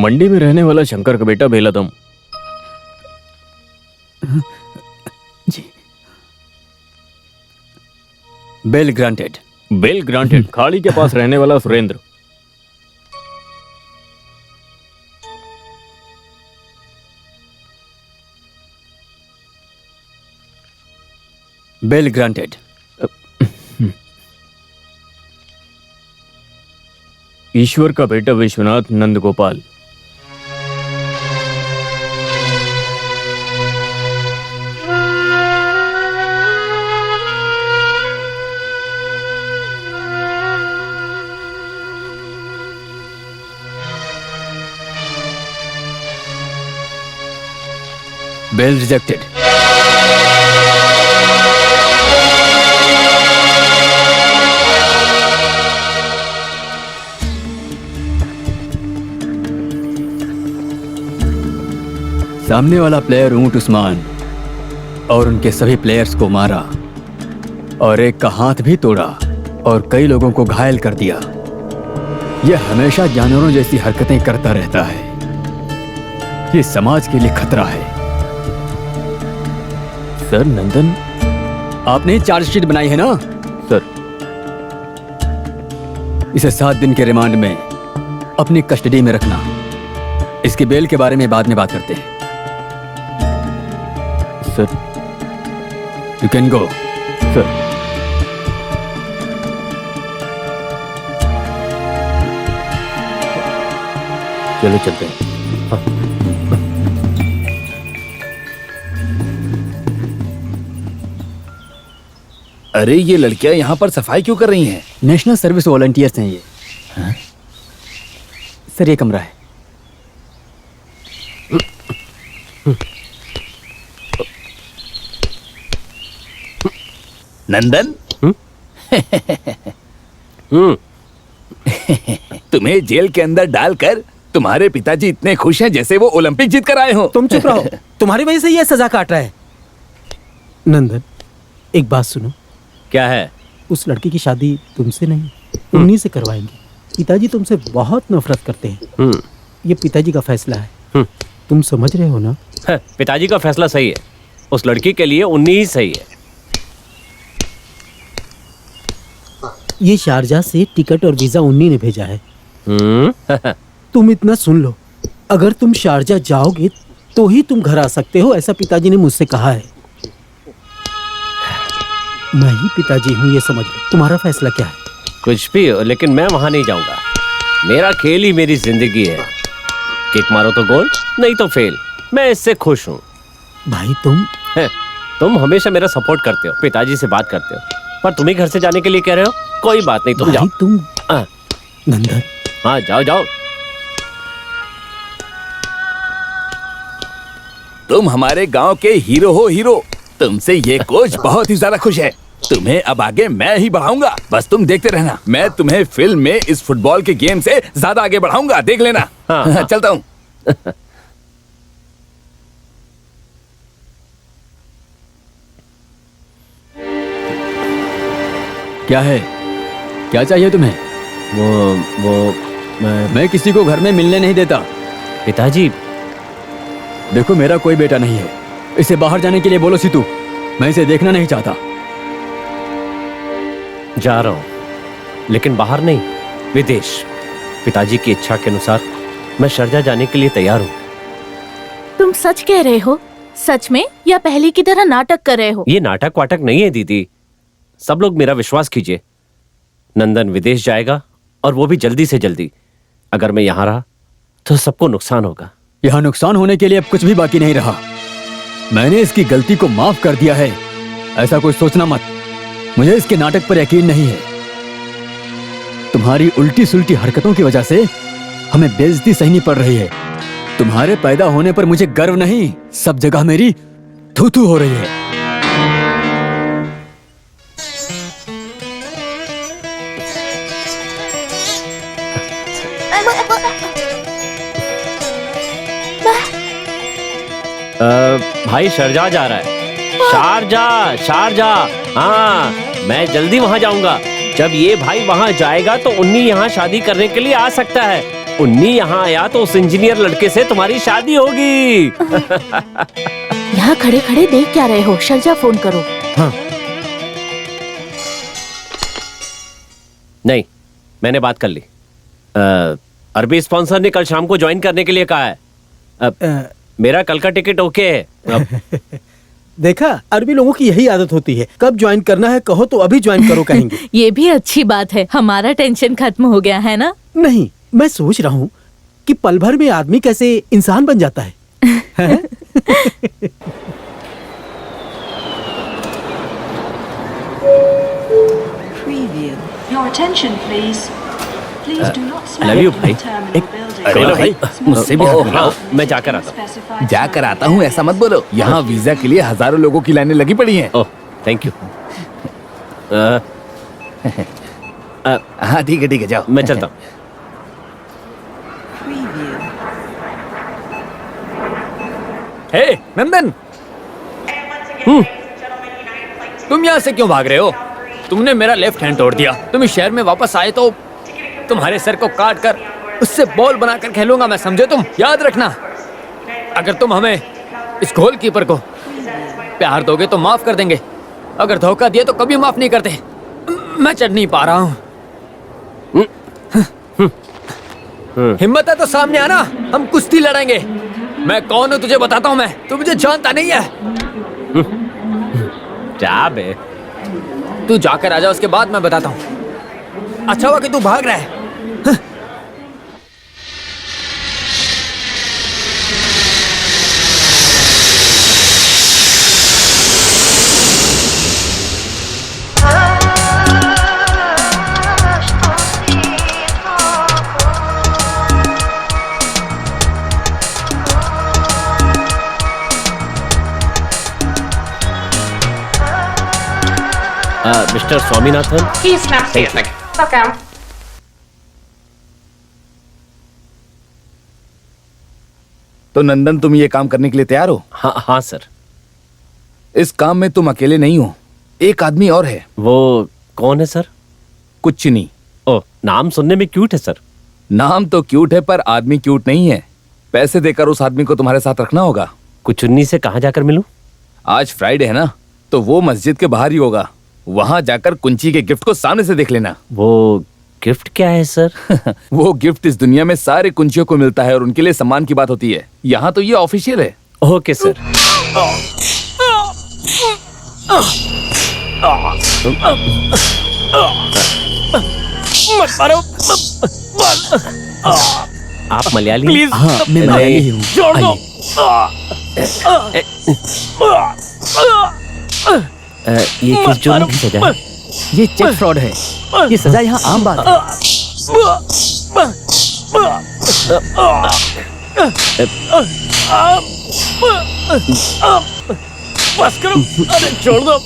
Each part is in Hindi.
मंडी में रहने वाला शंकर का बेटा बेलादम। जी। Bail granted. Bail granted. खाड़ी के पास रहने वाला सुरेंद्र। Bell granted. ईश्वर का बेटा विश्वनाथ नंदगोपाल। Bell rejected. सामने वाला प्लेयर ऊंट उस्मान और उनके सभी प्लेयर्स को मारा और एक का हाथ भी तोड़ा और कई लोगों को घायल कर दिया। यह हमेशा जानवरों जैसी हरकतें करता रहता है। ये समाज के लिए खतरा है। सर नंदन, आपने चार्जशीट बनाई है ना? सर। इसे 7 दिन के रिमांड में अपनी कस्टडी में रखना। इसकी बेल के बारे में बाद में बात करते हैं। Sir. You can go. Sir. चलो चलते हैं। अरे ये लड़कियां यहाँ पर सफाई क्यों कर रही हैं? नेशनल सर्विस वॉलंटियर्स हैं ये। हाँ? सर ये कमरा है। नंदन। तुम्हें जेल के अंदर डालकर तुम्हारे पिताजी इतने खुश हैं जैसे वो ओलंपिक जीत कर आए हो। तुम चुप रहो। तुम्हारी वजह से ये सजा काट रहा है। नंदन, एक बात सुनो। क्या है? उस लड़की की शादी तुमसे नहीं, उन्हीं से करवाएंगे। पिताजी तुमसे बहुत नफरत करते हैं। ये पिताजी का फैसला है। तुम समझ रहे हो ना? पिताजी का फैसला सही है। उस लड़की के लिए उन्हीं ही सही है। ये शारजा से टिकट और वीजा उन्हीं ने भेजा है। तुम इतना सुन लो, अगर तुम शारजा जाओगे तो ही तुम घर आ सकते हो, ऐसा पिताजी ने मुझसे कहा है। मैं ही पिताजी हूँ, ये समझ लो। तुम्हारा फैसला क्या है? कुछ भी हो, लेकिन मैं वहां नहीं जाऊंगा। मेरा खेल ही मेरी जिंदगी है। किक मारो तो गोल, नहीं तो फेल। मैं इससे खुश हूँ। भाई तुम हमेशा मेरा सपोर्ट करते हो, पिताजी से बात करते हो, पर तुम ही घर से जाने के लिए कह रहे हो। कोई बात नहीं, तुम जाओ। तुम नंदन। हाँ जाओ जाओ। तुम हमारे गांव के हीरो हो, हीरो। तुमसे ये कोच बहुत ही ज्यादा खुश है। तुम्हें अब आगे मैं ही बढ़ाऊंगा, बस तुम देखते रहना। मैं तुम्हें फिल्म में इस फुटबॉल के गेम से ज्यादा आगे बढ़ाऊंगा, देख लेना। हाँ। चलता हूँ। क्या है? क्या चाहिए तुम्हें? वो मैं किसी को घर में मिलने नहीं देता। पिताजी। देखो, मेरा कोई बेटा नहीं है। इसे बाहर जाने के लिए बोलो सीतू। मैं इसे देखना नहीं चाहता। जा रहा हूं, लेकिन बाहर नहीं, विदेश। पिताजी की इच्छा के अनुसार मैं शारजा जाने के लिए तैयार हूं। तुम सच कह रहे हो? सच में, या पहले की तरह नाटक कर रहे हो? ये नाटक वाटक नहीं है दीदी। सब लोग मेरा विश्वास कीजिए। नंदन विदेश जाएगा, और वो भी जल्दी से जल्दी। अगर मैं यहाँ रहा तो सबको नुकसान होगा। यहाँ नुकसान होने के लिए अब कुछ भी बाकी नहीं रहा। मैंने इसकी गलती को माफ कर दिया है। ऐसा कोई सोचना मत। मुझे इसके नाटक पर यकीन नहीं है। तुम्हारी उल्टी सुल्टी हरकतों की वजह से हमें बेइज्जती सहनी पड़ रही है। तुम्हारे पैदा होने पर मुझे गर्व नहीं, सब जगह मेरी थू थू हो रही है। भाई शारजा जा रहा है। Sharjah, Sharjah. हाँ, मैं जल्दी वहां जाऊंगा। जब ये भाई वहां जाएगा तो उन्हीं यहाँ शादी करने के लिए आ सकता है। उन्नी यहाँ आया तो उस इंजीनियर लड़के से तुम्हारी शादी होगी। यहाँ खड़े खड़े देख क्या रहे हो? शर्जा फोन करो। नहीं, मैंने बात कर ली। अरबी स्पॉन्सर ने कल शाम को ज्वाइन करने के लिए कहा है। मेरा कल का टिकट ओके है। देखा, अरबी लोगों की यही आदत होती है, कब ज्वाइन करना है कहो तो अभी ज्वाइन करो कहेंगे। ये भी अच्छी बात है, हमारा टेंशन खत्म हो गया है ना? नहीं, मैं सोच रहा हूँ कि पल भर में आदमी कैसे इंसान बन जाता है। Preview. Your attention, please. Please do not smoke love you, in भाई। the terminal building. अरे भाई, मुझसे भी हाथ मिलाओ। मैं जाकर आता हूँ। Specified जाकर आता हूँ ऐसा मत बोलो। यहाँ वीजा के लिए हजारों लोगों की लाइनें लगी पड़ी हैं। ओह, थैंक यू। हाँ ठीक है जाओ। मैं चलता हूँ। preview. हे नंदन, तुम यहाँ से क्यों भाग रहे हो? तुमने मेरा लेफ्ट हैंड तोड़ दिया। तुम इस शहर में वापस आए तो तुम्हारे सर को काट कर उससे बॉल बनाकर खेलूंगा मैं, समझे तुम? याद रखना, अगर तुम हमें इस गोलकीपर को प्यार दोगे तो माफ कर देंगे, अगर धोखा दिए तो कभी माफ नहीं करते। मैं चढ़ नहीं पा रहा हूँ। हिम्मत है तो सामने आना, हम कुश्ती लड़ेंगे। मैं कौन हूँ तुझे बताता हूँ मैं, तू मुझे जानता नहीं है। क्या बे? तू जाकर आजा, उसके बाद मैं बताता हूँ। अच्छा हुआ कि तू भाग रहा है। Mister Swaminathan, He snaps the ethic. Okay. तो नंदन, तुम ये काम करने के लिए तैयार हो? हाँ हाँ सर। इस काम में तुम अकेले नहीं हो, एक आदमी और है। वो कौन है सर? कुछ नहीं। ओह, नाम सुनने में क्यूट है सर। नाम तो क्यूट है पर आदमी क्यूट नहीं है। पैसे देकर उस आदमी को तुम्हारे साथ रखना होगा। कुछ उन्नी से कहाँ जाकर मिलूं? आज फ्राइडे है ना, तो वो मस्जिद के बाहर ही होगा। वहां जाकर कुंची के गिफ्ट को सामने से देख लेना। वो गिफ्ट क्या है सर? वो गिफ्ट इस दुनिया में सारे कुंचियों को मिलता है और उनके लिए सम्मान की बात होती है। यहाँ तो ये ऑफिशियल है। Okay sir. आप मलयाली हैं? हाँ, मैं मलयाली ही हूँ। ये किस जुर्म की सजा है? ये चेक फ्रॉड है। ये सजा यहाँ आम बात है। बस करो, अरे छोड़ दो।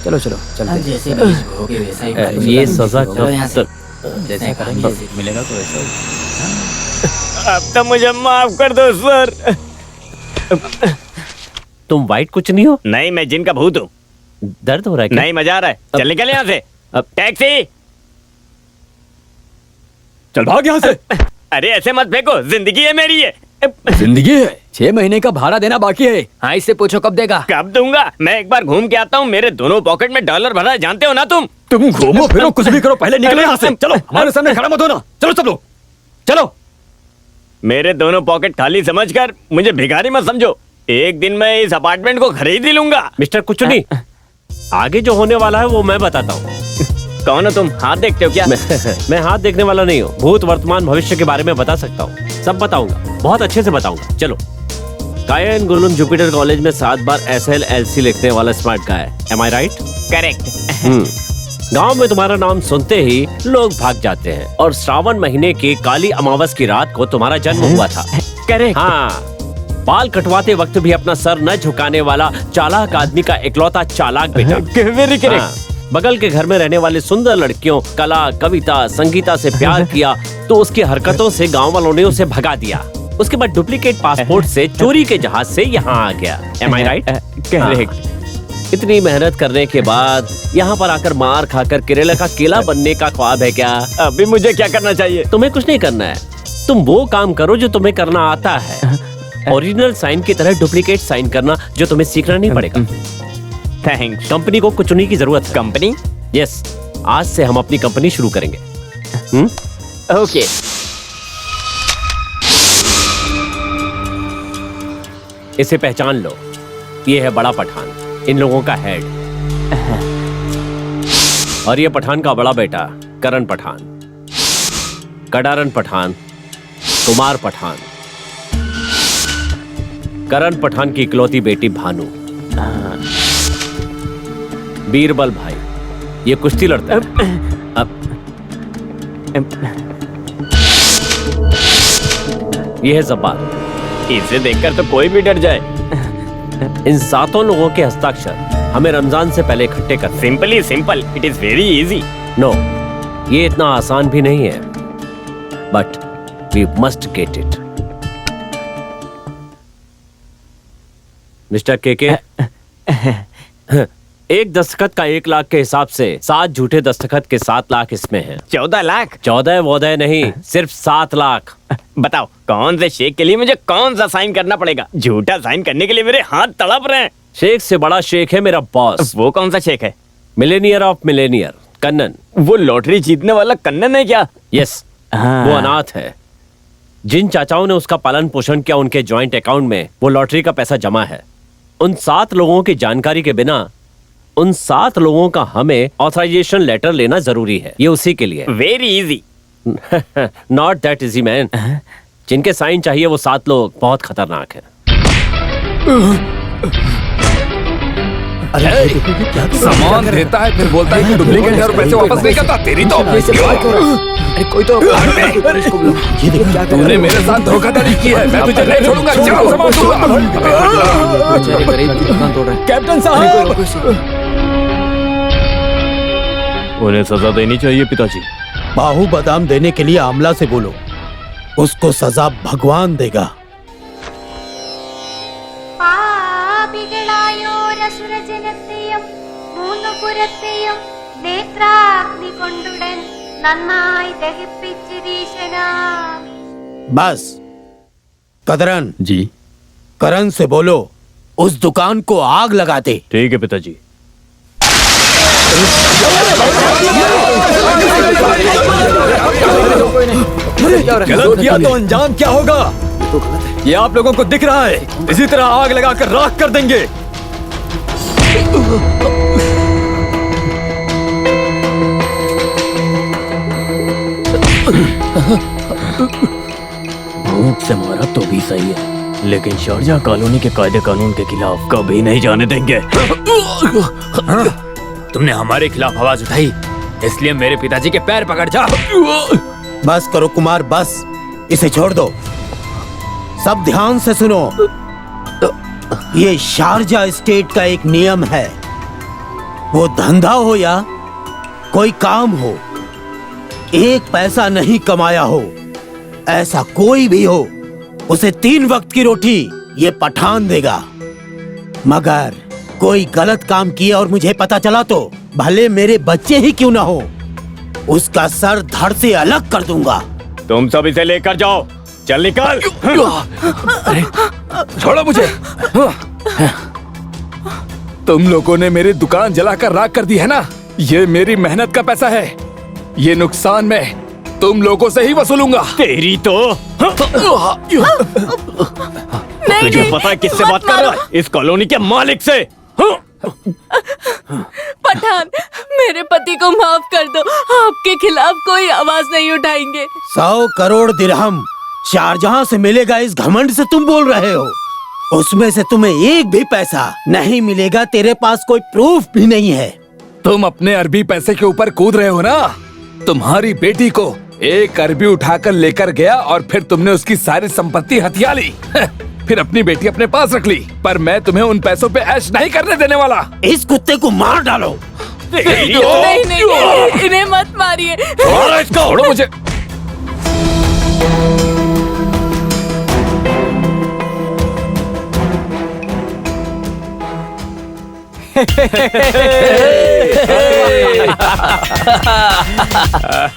चलो चलो चलते हैं। जैसे बीज बोगे वैसा ही फल ये मिलेगा। सजा चलो यहाँ से। कब जैसे करेंगे वैसे मिलेगा तो वैसा ही। अब तो मुझे माफ कर दो सर। तुम वाइट कुछ नहीं हो? नहीं, मैं जिन का भूत हूँ। दर्द हो रहा है क्या? नहीं, मजा आ रहा है। चल निकल यहाँ से। अब टैक्सी। चल भाग यहाँ से। अरे ऐसे मत फेंको, जिंदगी है मेरी है। जिंदगी है, 6 महीने का भाड़ा देना बाकी है। हाँ, इससे पूछो कब देगा। कब दूंगा? मैं एक बार घूम के आता हूँ। मेरे दोनों पॉकेट में डॉलर भरा है, जानते हो ना तुम? तुम घूमो फिरो कुछ भी करो, पहले निकलो यहाँ से। चलो, हमारे सामने खड़ा मत होना। चलो सब लोग चलो। मेरे दोनों पॉकेट खाली समझकर मुझे भिखारी मत समझो। एक दिन मैं इस अपार्टमेंट को खरीद ही लूंगा। मिस्टर कुछ नहीं, आगे जो होने वाला है वो मैं बताता हूँ। कौन हो तुम? हाथ देखते हो क्या? मैं हाथ देखने वाला नहीं हूँ। भूत, वर्तमान, भविष्य के बारे में बता सकता हूँ। सब बताऊंगा, बहुत अच्छे से बताऊंगा। चलो। कायन गुरुलुन जुपिटर कॉलेज में 7 बार SLLC लिखने वाला स्मार्ट गाय। एम आई राइट? करेक्ट। गांव में तुम्हारा नाम सुनते ही लोग भाग जाते हैं और श्रावण महीने की काली अमावस की रात को तुम्हारा जन्म हुआ था। करेक्ट। हाँ, बाल कटवाते वक्त भी अपना सर न झुकाने वाला चालाक आदमी का इकलौता चालाक बेटा। Very correct. हाँ, बगल के घर में रहने वाली सुंदर लड़कियों कला, कविता, संगीता से प्यार किया तो उसकी हरकतों से गांव वालों ने उसे भगा दिया। उसके बाद डुप्लीकेट पासपोर्ट से चोरी के जहाज से यहाँ आ गया। एम आई राइट? करेक्ट। इतनी मेहनत करने के बाद यहाँ पर आकर मार खाकर केरला का केला बनने का ख्वाब है क्या? अभी मुझे क्या करना चाहिए? तुम्हें कुछ नहीं करना है, तुम वो काम करो जो तुम्हें करना आता है। ओरिजिनल साइन की तरह डुप्लीकेट साइन करना, जो तुम्हें सीखना नहीं पड़ेगा। थैंक्स। कंपनी को कुछ उन्हीं की जरूरत है। कंपनी? यस, आज से हम अपनी कंपनी शुरू करेंगे। ओके। इसे पहचान लो, ये है बड़ा पठान, इन लोगों का हेड। और ये पठान का बड़ा बेटा करण पठान, कडारन पठान, कुमार पठान, करण पठान की इकलौती बेटी भानु, बीरबल भाई, ये कुश्ती लड़ता है। ये है जब्बार। इसे देखकर तो कोई भी डर जाए। इन 7 लोगों के हस्ताक्षर हमें रमजान से पहले इकट्ठे कर। Simply simple, it is very easy. No, ये इतना आसान भी नहीं है, but we must get it. Mister KK, एक दस्तखत का 1 लाख के हिसाब से 7 झूठे दस्तखत के 7 लाख इसमें हैं। 14 लाख? 14 वोदय नहीं, सिर्फ 7 लाख। बताओ कौन से शेख के लिए मुझे कौन सा साइन करना पड़ेगा? झूठा साइन करने के लिए मेरे हाथ तड़प रहे हैं। शेख से बड़ा शेख है मेरा बॉस। वो कौन सा शेख है? Millionaire of Millionaire, Kannan. वो लॉटरी जीतने वाला कन्नन है क्या? यस, वो अनाथ है। जिन चाचाओं ने उसका पालन पोषण किया, उनके जॉइंट अकाउंट में वो लॉटरी का पैसा जमा है। उन 7 लोगों की जानकारी के बिना उन 7 लोगों का हमें ऑथराइजेशन लेटर लेना जरूरी है। ये उसी के लिए। Very easy. Not that easy man. जिनके साइन चाहिए वो 7 लोग बहुत खतरनाक हैं। सामान देता है फिर बोलता है कि डुप्लीकेट है और पैसे वापस नहीं करता। तेरी तो अरे कोई तो तूने मेरे साथ धोखाधड़ी की है, मैं तुझे नहीं छोड़ूंगा। जाओ, सामान दूंगा। कैप्टन साहब, उन्हें सजा देनी चाहिए पिताजी। बाहु बादाम देने के लिए आमला से बोलो, उसको सजा भगवान देगा। പാപികളായോരസുരജനത്തെയും 3 പുരത്തെയും നേത്രാഗ്നി കൊണ്ടുടൻ നന്നായി ദഹിപ്പിച്ചിരീശനാ। बस कदरन जी। करण से बोलो उस दुकान को आग लगा दे। ठीक है पिताजी। गलत किया तो अंजाम क्या होगा? ये आप लोगों को दिख रहा है। इसी तरह आग लगाकर राख कर देंगे। भूख से मारा तो भी सही है, लेकिन शारजाह कॉलोनी के कायदे कानून के खिलाफ कभी नहीं जाने देंगे। तुमने हमारे खिलाफ आवाज उठाई, इसलिए मेरे पिताजी के पैर पकड़ जा। बस करो कुमार, बस इसे छोड़ दो। सब ध्यान से सुनो, ये शारजा स्टेट का एक नियम है। वो धंधा हो या कोई काम हो, 1 पैसा नहीं कमाया हो, ऐसा कोई भी हो, उसे 3 वक्त की रोटी ये पठान देगा। मगर कोई गलत काम किया और मुझे पता चला तो भले मेरे बच्चे ही क्यों ना हो, उसका सर धड़ से अलग कर दूंगा। तुम सब इसे लेकर जाओ। चल निकल। छोड़ो मुझे। तुम लोगों ने मेरी दुकान जलाकर राख कर दी है ना? ये मेरी मेहनत का पैसा है। ये नुकसान मैं तुम लोगों से ही वसूलूंगा। तेरी तो तुझे पता है किससे बात कर रहा है? इस कॉलोनी के मालिक से। पठान, मेरे पति को माफ कर दो, आपके खिलाफ कोई आवाज नहीं उठाएंगे। 100 करोड़ दिरहम शारजहां से मिलेगा, इस घमंड से तुम बोल रहे हो? उसमें से तुम्हें 1 भी पैसा नहीं मिलेगा। तेरे पास कोई प्रूफ भी नहीं है। तुम अपने अरबी पैसे के ऊपर कूद रहे हो ना? तुम्हारी बेटी को 1 अरबी उठाकर लेकर गया और फिर तुमने उसकी सारी संपत्ति हथिया ली। फिर अपनी बेटी अपने पास रख ली। पर मैं तुम्हें उन पैसों पे ऐश नहीं करने देने वाला। इस कुत्ते को मार डालो। नहीं, इन्हें मत मारिए। छोड़ो मुझे।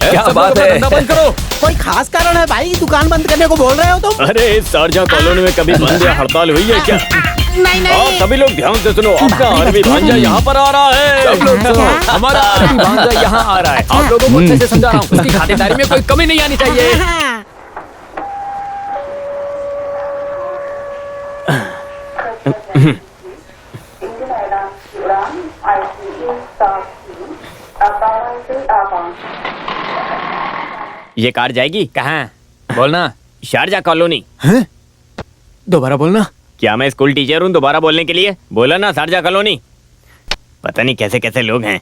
क्या बात है? बंद करो। कोई खास कारण है भाई, दुकान बंद करने को बोल रहे हो तुम? अरे इस शारजा कॉलोनी में कभी बंद या हड़ताल हुई है क्या? नहीं और सभी लोग ध्यान से सुनो, आपका अरबी भांजा यहाँ पर आ रहा है। सब लोग सुनो, हमारा अरबी भांजा यहाँ आ रहा है। आप लोगों को अच्छे से समझा रहा हूँ, उसकी खातिरदारी में कोई कमी नहीं आनी चाहिए। ये कार जाएगी कहाँ? बोलना। Sharjah colony. दोबारा बोलना। क्या मैं स्कूल टीचर हूँ दोबारा बोलने के लिए? बोला ना शारजा कॉलोनी। पता नहीं कैसे कैसे लोग हैं।